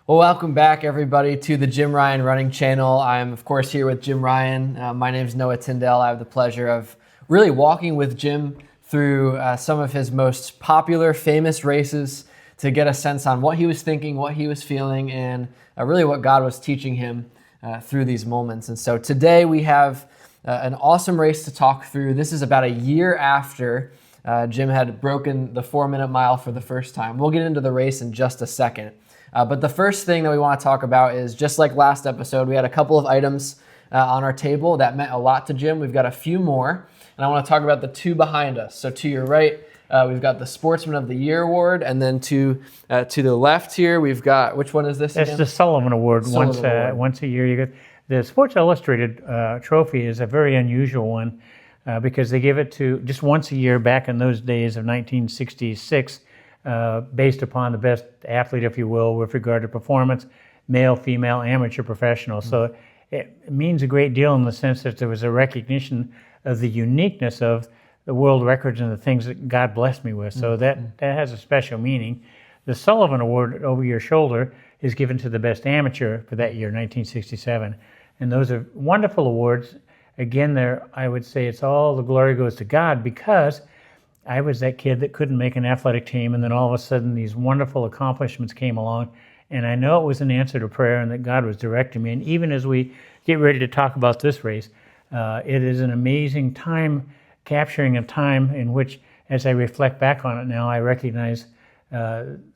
Well, welcome back, everybody, to the Jim Ryan Running Channel. I'm, of course, here with Jim Ryan. My name is Noah Tyndall. I have the pleasure of really walking with Jim through some of his most popular, famous races to get a sense on what he was thinking, what he was feeling, and really what God was teaching him through these moments. And so today we have an awesome race to talk through. This is about a year after Jim had broken the 4-minute mile for the first time. We'll get into the race in just a second. But the first thing that we want to talk about is, just like last episode, we had a couple of items on our table that meant a lot to Jim. We've got a few more, and I want to talk about the two behind us. So to your right, we've got the Sportsman of the Year award, and then to the left here, we've got, which one is this again? It's the Sullivan Award. Once a year you get. The Sports Illustrated trophy is a very unusual one because they give it to just once a year back in those days of 1966. Based upon the best athlete, if you will, with regard to performance, male, female, amateur, professional. So it means a great deal in the sense that there was a recognition of the uniqueness of the world records and the things that God blessed me with. So that has a special meaning. The Sullivan Award over your shoulder is given to the best amateur for that year, 1967. And those are wonderful awards. Again, I would say it's all the glory goes to God, because I was that kid that couldn't make an athletic team, and then all of a sudden these wonderful accomplishments came along, and I know it was an answer to prayer and that God was directing me. And even as we get ready to talk about this race, it is an amazing time, capturing of time in which, as I reflect back on it now, I recognize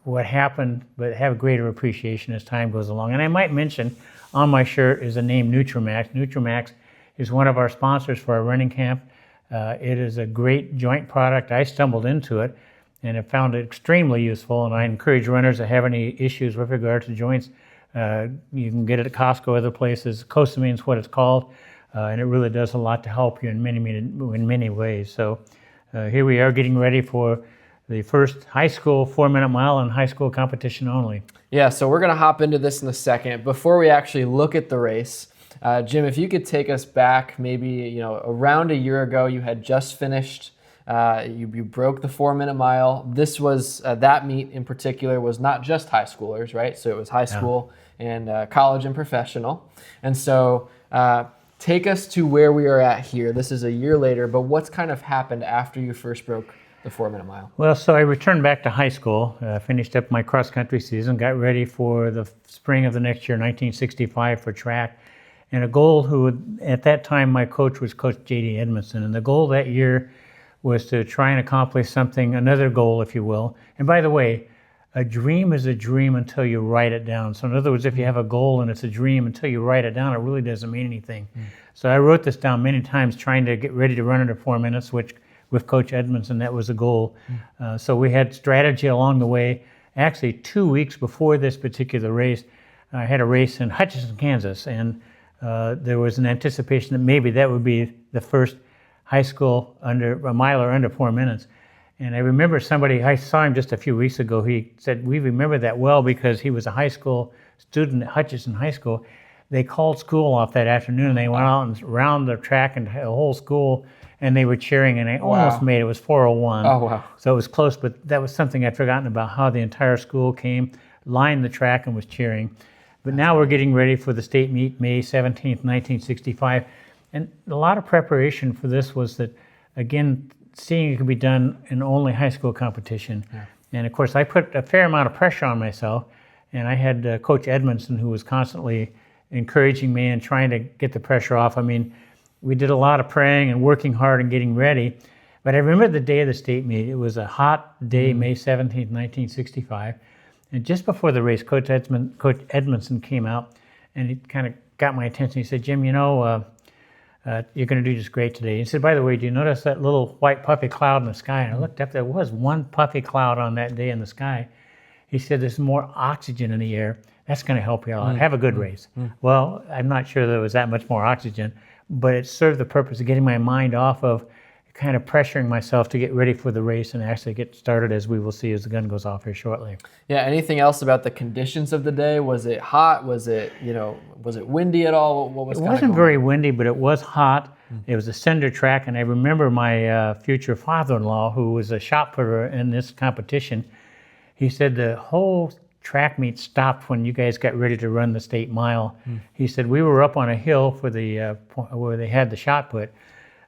what happened, but have a greater appreciation as time goes along. And I might mention, on my shirt is the name Nutramax. Nutramax is one of our sponsors for our running camp. It is a great joint product. I stumbled into it and have found it extremely useful, and I encourage runners that have any issues with regard to joints. You can get it at Costco, other places. Cosamine is what it's called, and it really does a lot to help you in many ways. So here we are getting ready for the first high school 4-minute mile and high school competition only. Yeah, so we're going to hop into this in a second. Before we actually look at the race, Jim, if you could take us back maybe around a year ago, you had just finished, you broke the 4-minute mile. This was, that meet in particular was not just high schoolers, right? So it was high school and college and professional. And so take us to where we are at here. This is a year later, but what's kind of happened after you first broke the 4-minute mile? Well, so I returned back to high school, finished up my cross-country season, got ready for the spring of the next year, 1965, for track. And a goal at that time, my coach was Coach J.D. Edmondson. And the goal that year was to try and accomplish something, another goal, if you will. And by the way, a dream is a dream until you write it down. So in other words, if you have a goal and it's a dream, until you write it down, it really doesn't mean anything. So I wrote this down many times, trying to get ready to run under 4 minutes, which with Coach Edmondson, that was a goal. So we had strategy along the way. Actually, 2 weeks before this particular race, I had a race in Hutchinson, Kansas, and there was an anticipation that maybe that would be the first high school under a miler under 4 minutes. And I remember I saw him just a few weeks ago. He said, we remember that well because he was a high school student at Hutchinson High School. They called school off that afternoon, and they went out and around the track and the whole school, and they were cheering, and I almost made it. It was 4:01. Oh, wow. So it was close, but that was something I'd forgotten about, how the entire school came, lined the track, and was cheering. But now we're getting ready for the state meet, May 17th, 1965. And a lot of preparation for this was that, again, seeing it could be done in only high school competition. Yeah. And of course, I put a fair amount of pressure on myself. And I had Coach Edmondson, who was constantly encouraging me and trying to get the pressure off. I mean, we did a lot of praying and working hard and getting ready. But I remember the day of the state meet. It was a hot day, May 17th, 1965. And just before the race, Coach Edmondson came out, and he kind of got my attention. He said, Jim, you're going to do just great today. He said, by the way, do you notice that little white puffy cloud in the sky? And I looked up, there was one puffy cloud on that day in the sky. He said, there's more oxygen in the air. That's going to help you out. Have a good race. Well, I'm not sure there was that much more oxygen, but it served the purpose of getting my mind off of kind of pressuring myself to get ready for the race and actually get started, as we will see as the gun goes off here shortly. Yeah, anything else about the conditions of the day? Was it hot? Was it windy at all? What was it wasn't very windy, but it was hot. It was a cinder track, and I remember my future father-in-law, who was a shot putter in this competition. He said the whole track meet stopped when you guys got ready to run the state mile. He said, we were up on a hill for the where they had the shot put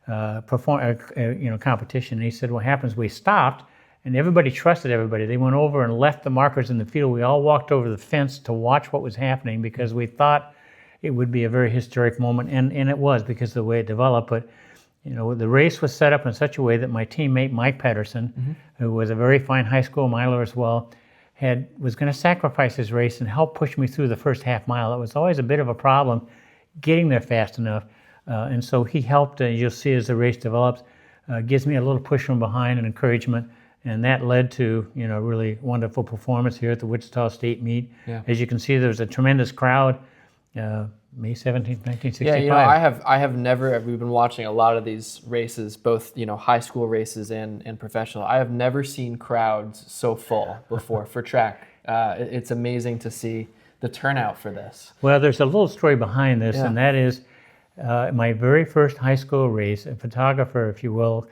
competition. And he said, what happens, we stopped, and everybody trusted everybody. They went over and left the markers in the field. We all walked over the fence to watch what was happening because we thought it would be a very historic moment, and it was because of the way it developed. But the race was set up in such a way that my teammate Mike Pedersen, who was a very fine high school miler as well, was going to sacrifice his race and help push me through the first half mile. It was always a bit of a problem getting there fast enough, and so he helped. You'll see as the race develops, gives me a little push from behind and encouragement. And that led to, really wonderful performance here at the Wichita State Meet. Yeah. As you can see, there was a tremendous crowd, May 17th, 1965. Yeah, I have never, we've been watching a lot of these races, both, high school races and professional. I have never seen crowds so full before for track. It's amazing to see the turnout for this. Well, there's a little story behind this, and that is my very first high school race, a photographer, if you will,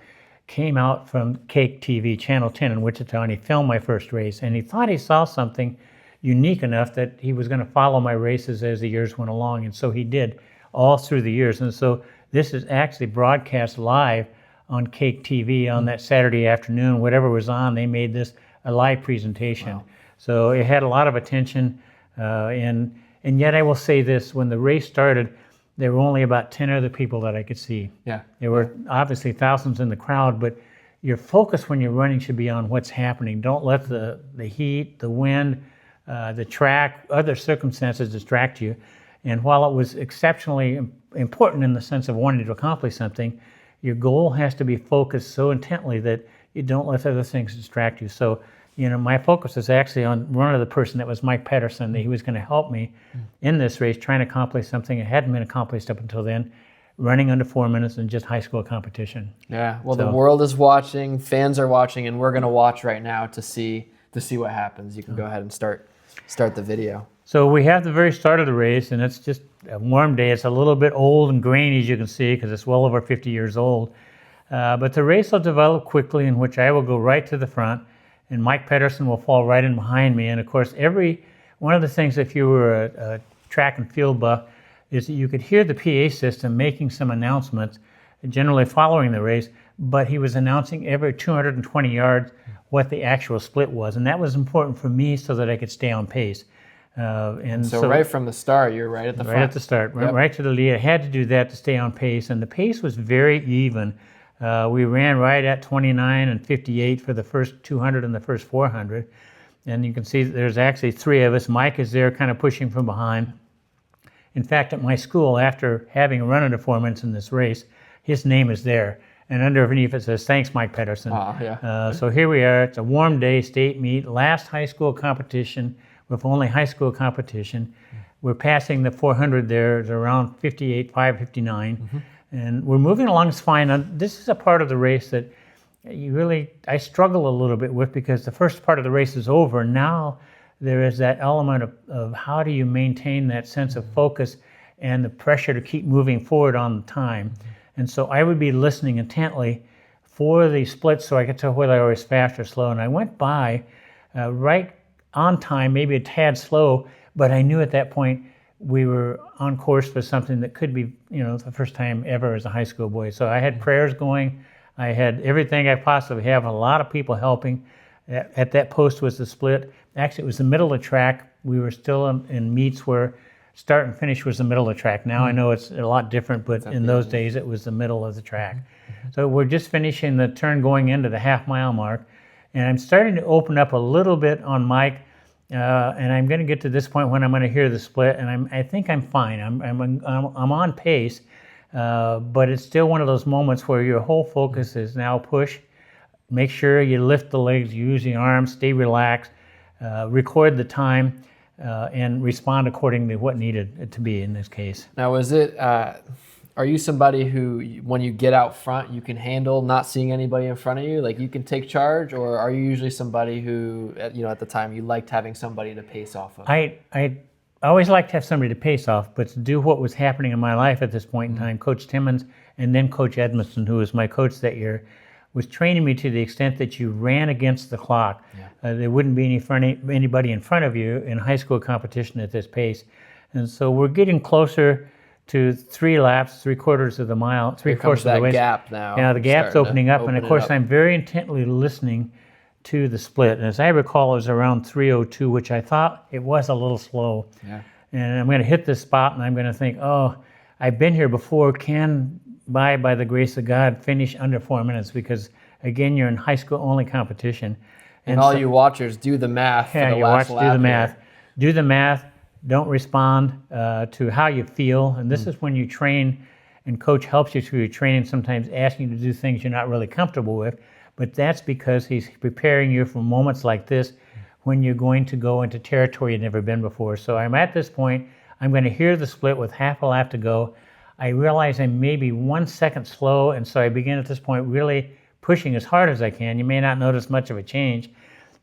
came out from Cake TV, Channel 10 in Wichita, and he filmed my first race. And he thought he saw something unique enough that he was going to follow my races as the years went along. And so he did all through the years. And so this is actually broadcast live on Cake TV on that Saturday afternoon. Whatever was on, they made this a live presentation. Wow. So it had a lot of attention. And yet I will say this, when the race started, there were only about 10 other people that I could see. Yeah. There were obviously thousands in the crowd, but your focus when you're running should be on what's happening. Don't let the heat, the wind, the track, other circumstances distract you. And while it was exceptionally important in the sense of wanting to accomplish something, your goal has to be focused so intently that you don't let other things distract you. So, my focus is actually on one of the person that was Mike Pedersen, that he was going to help me in this race, trying to accomplish something that hadn't been accomplished up until then, running under 4 minutes in just high school competition. Yeah, well, the world is watching, fans are watching, and we're going to watch right now to see what happens. You can go ahead and start the video. So we have the very start of the race, and it's just a warm day. It's a little bit old and grainy, as you can see, because it's well over 50 years old. But the race will develop quickly, in which I will go right to the front, and Mike Pedersen will fall right in behind me. And of course, one of the things, if you were a track and field buff, is that you could hear the PA system making some announcements, generally following the race, but he was announcing every 220 yards what the actual split was. And that was important for me so that I could stay on pace. And so right from the start, you're right at the front. Right at the start, right to the lead. I had to do that to stay on pace, and the pace was very even. We ran right at 29 and 58 for the first 200 and the first 400. And you can see there's actually three of us. Mike is there kind of pushing from behind. In fact, at my school, after having run under 4 minutes in this race, his name is there. And underneath it says, "Thanks, Mike Pedersen." So here we are. It's a warm day, state meet, last high school competition with only high school competition. We're passing the 400 there. It's around 58, 5:59. And we're moving along fine. Now, this is a part of the race that I struggle a little bit with, because the first part of the race is over. Now there is that element of how do you maintain that sense of focus and the pressure to keep moving forward on the time. And so I would be listening intently for the splits so I could tell whether I was fast or slow. And I went by right on time, maybe a tad slow, but I knew at that point we were on course for something that could be, the first time ever as a high school boy. So I had prayers going. I had everything I possibly have, a lot of people helping. At that post was the split. Actually, it was the middle of the track. We were still in meets where start and finish was the middle of the track. Now I know it's a lot different, but in those days it was the middle of the track. So we're just finishing the turn going into the half-mile mark, and I'm starting to open up a little bit on Mike. And I'm going to get to this point when I'm going to hear the split, and I think I'm fine. I'm on pace, but it's still one of those moments where your whole focus is now push. Make sure you lift the legs, use the arms, stay relaxed, record the time, and respond according to what needed to be in this case. Now, are you somebody who, when you get out front, you can handle not seeing anybody in front of you? Like, you can take charge? Or are you usually somebody who, at the time, you liked having somebody to pace off of? I always liked to have somebody to pace off, but to do what was happening in my life at this point in time, Coach Timmons and then Coach Edmondson, who was my coach that year, was training me to the extent that you ran against the clock. Yeah. There wouldn't be anybody in front of you in high school competition at this pace. And so we're getting closer to 3 laps, 3/4 of the mile, 3/4 of the way. Gap now. Now the gap's opening up, and of course I'm very intently listening to the split. And as I recall, it was around 3:02, which I thought it was a little slow. Yeah. And I'm going to hit this spot, and I'm going to think, oh, I've been here before. Can by the grace of God, finish under 4 minutes? Because again, you're in high school only competition. And all you watchers, do the math. Yeah, for the you last watch, lap do the math. here. Do the math. Don't respond to how you feel. And this is when you train, and coach helps you through your training, sometimes asking you to do things you're not really comfortable with. But that's because he's preparing you for moments like this when you're going to go into territory you've never been before. So I'm at this point. I'm going to hear the split with half a lap to go. I realize I'm maybe 1 second slow, and so I begin at this point really pushing as hard as I can. You may not notice much of a change,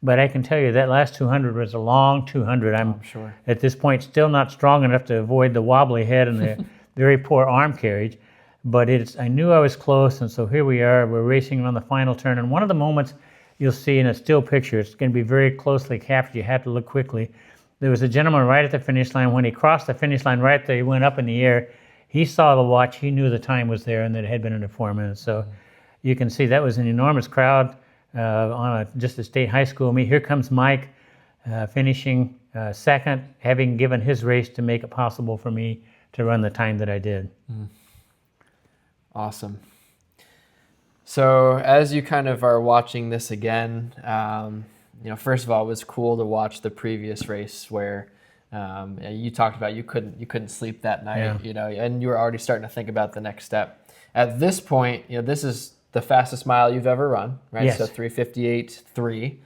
but I can tell you that last 200 was a long 200. I'm sure. At this point still not strong enough to avoid the wobbly head and the very poor arm carriage, but I knew I was close, and so here we are. We're racing on the final turn, and one of the moments you'll see in a still picture, it's going to be very closely captured. You have to look quickly. There was a gentleman right at the finish line. When he crossed the finish line right there, he went up in the air. He saw the watch. He knew the time was there and that it had been under 4 minutes. So you can see that was an enormous crowd on just a state high school meet. Here comes Mike finishing second, having given his race to make it possible for me to run the time that I did. Awesome. So as you kind of are watching this again, first of all, it was cool to watch the previous race where you talked about you couldn't sleep that night, and you were already starting to think about the next step. At this point, this is the fastest mile you've ever run, right? Yes. So 3:58.3,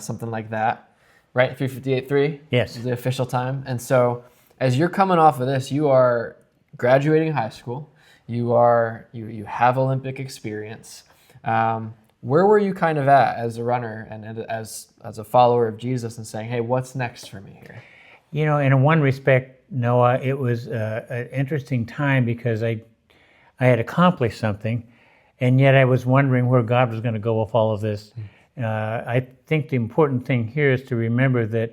something like that, right? 3:58.3. Yes. Is the official time. And so as you're coming off of this, you are graduating high school. You have Olympic experience. Where were you kind of at as a runner and as a follower of Jesus and saying, hey, what's next for me here? In one respect, Noah, it was an interesting time because I had accomplished something, and yet I was wondering where God was going to go with all of this. I think the important thing here is to remember that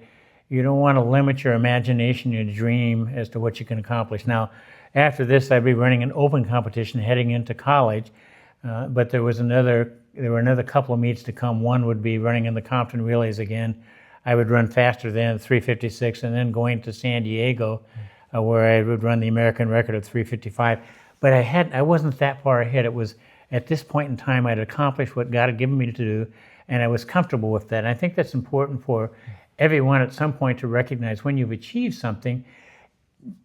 you don't want to limit your imagination, your dream as to what you can accomplish. Now, after this, I'd be running an open competition heading into college, but there were another couple of meets to come. One would be running in the Compton Relays again. I would run faster than 3:56, and then going to San Diego, where I would run the American record of 3:55. But I wasn't that far ahead. It was at this point in time I'd accomplished what God had given me to do, and I was comfortable with that. And I think that's important for everyone at some point to recognize when you've achieved something.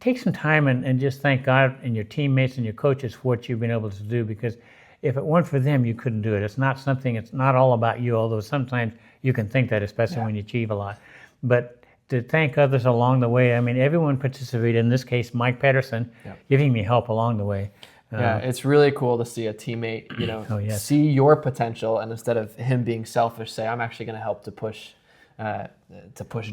Take some time and just thank God and your teammates and your coaches for what you've been able to do, because if it weren't for them, you couldn't do it. It's not all about you, although sometimes you can think that, especially when you achieve a lot. But to thank others along the way, I mean, everyone participated, in this case, Mike Pedersen, giving me help along the way. It's really cool to see a teammate, see your potential, and instead of him being selfish, say, I'm actually going to help to push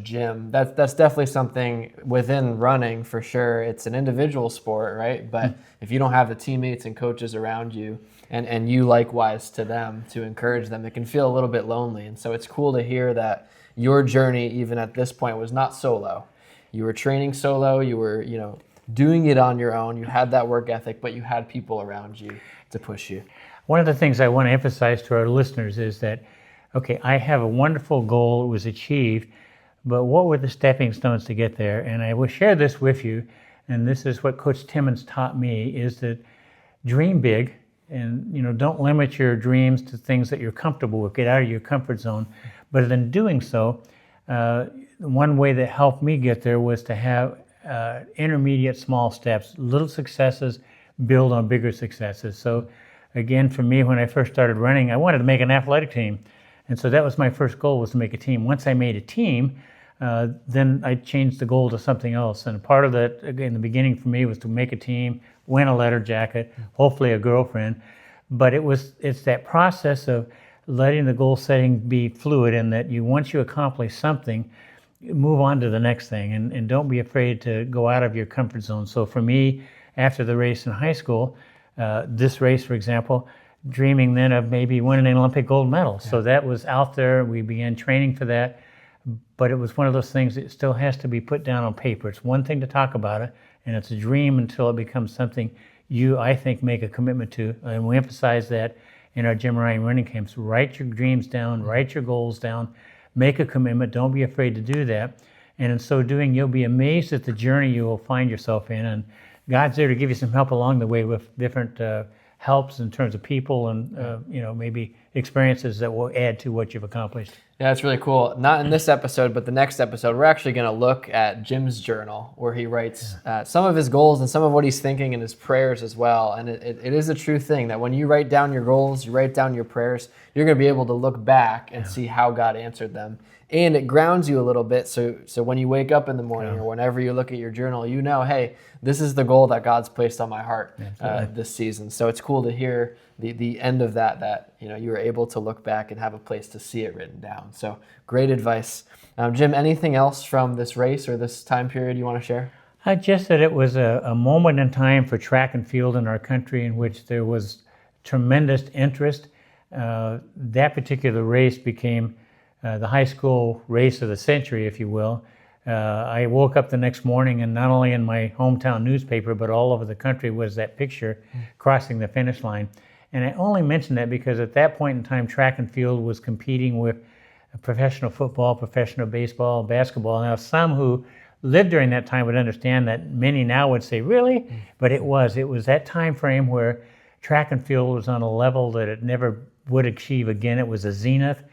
Jim. That's definitely something within running for sure. It's an individual sport, right? But if you don't have the teammates and coaches around you, and you likewise to them to encourage them, it can feel a little bit lonely. And so it's cool to hear that your journey, even at this point, was not solo. You were training solo. You were, doing it on your own. You had that work ethic, but you had people around you to push you. One of the things I want to emphasize to our listeners is that, okay, I have a wonderful goal. It was achieved, but what were the stepping stones to get there? And I will share this with you, and this is what Coach Timmons taught me, is that dream big, and don't limit your dreams to things that you're comfortable with. Get out of your comfort zone. But in doing so, one way that helped me get there was to have intermediate small steps. Little successes build on bigger successes. So again, for me, when I first started running, I wanted to make an athletic team. And so that was my first goal, was to make a team. Once I made a team, then I changed the goal to something else. And part of that, again, the beginning for me was to make a team, win a letter jacket, hopefully a girlfriend. But it's that process of letting the goal setting be fluid, and that once you accomplish something, move on to the next thing, and don't be afraid to go out of your comfort zone. So for me, after the race in high school, this race, for example, dreaming then of maybe winning an Olympic gold medal. So that was out there. We began training for that. But it was one of those things that still has to be put down on paper. It's one thing to talk about it, and it's a dream until it becomes something you, I think, make a commitment to. And we emphasize that in our Jim Ryan running camps. Write your dreams down, write your goals down, make a commitment. Don't be afraid to do that. And in so doing, you'll be amazed at the journey you will find yourself in. And God's there to give you some help along the way with different helps in terms of people and maybe experiences that will add to what you've accomplished. Yeah, that's really cool. Not in this episode, but the next episode, we're actually going to look at Jim's journal, where he writes some of his goals and some of what he's thinking in his prayers as well. And it is a true thing that when you write down your goals, you write down your prayers, you're going to be able to look back and see how God answered them. And it grounds you a little bit, so when you wake up in the morning or whenever you look at your journal, you know, hey, this is the goal that God's placed on my heart this season. So it's cool to hear the end of that you were able to look back and have a place to see it written down. So great advice. Jim, anything else from this race or this time period you want to share? Just that it was a moment in time for track and field in our country in which there was tremendous interest. That particular race became the high school race of the century, if you will. I woke up the next morning, and not only in my hometown newspaper, but all over the country was that picture crossing the finish line. And I only mention that because at that point in time, track and field was competing with professional football, professional baseball, basketball. Now, some who lived during that time would understand that. Many now would say, really? But it was that time frame where track and field was on a level that it never would achieve again. It was a zenith.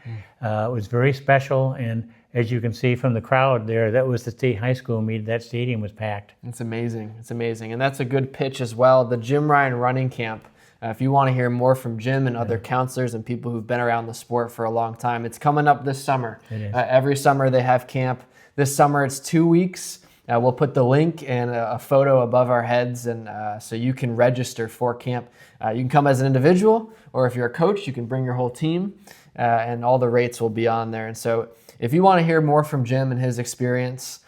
It was very special, and as you can see from the crowd there, that was the state high school meet. That stadium was packed. It's amazing. It's amazing. And that's a good pitch as well. The Jim Ryan Running Camp, if you want to hear more from Jim and other counselors and people who've been around the sport for a long time, it's coming up this summer. It is. Every summer they have camp. This summer it's 2 weeks. We'll put the link and a photo above our heads, and so you can register for camp. You can come as an individual, or if you're a coach, you can bring your whole team, and all the rates will be on there. And so if you want to hear more from Jim and his experience,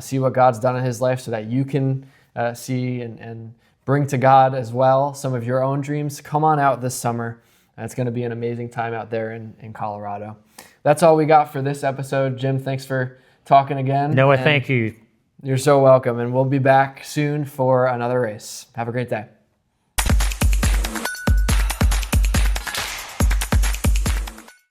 see what God's done in his life so that you can see and bring to God as well some of your own dreams, come on out this summer. It's going to be an amazing time out there in Colorado. That's all we got for this episode. Jim, thanks for talking again. Noah, thank you. You're so welcome, and we'll be back soon for another race. Have a great day.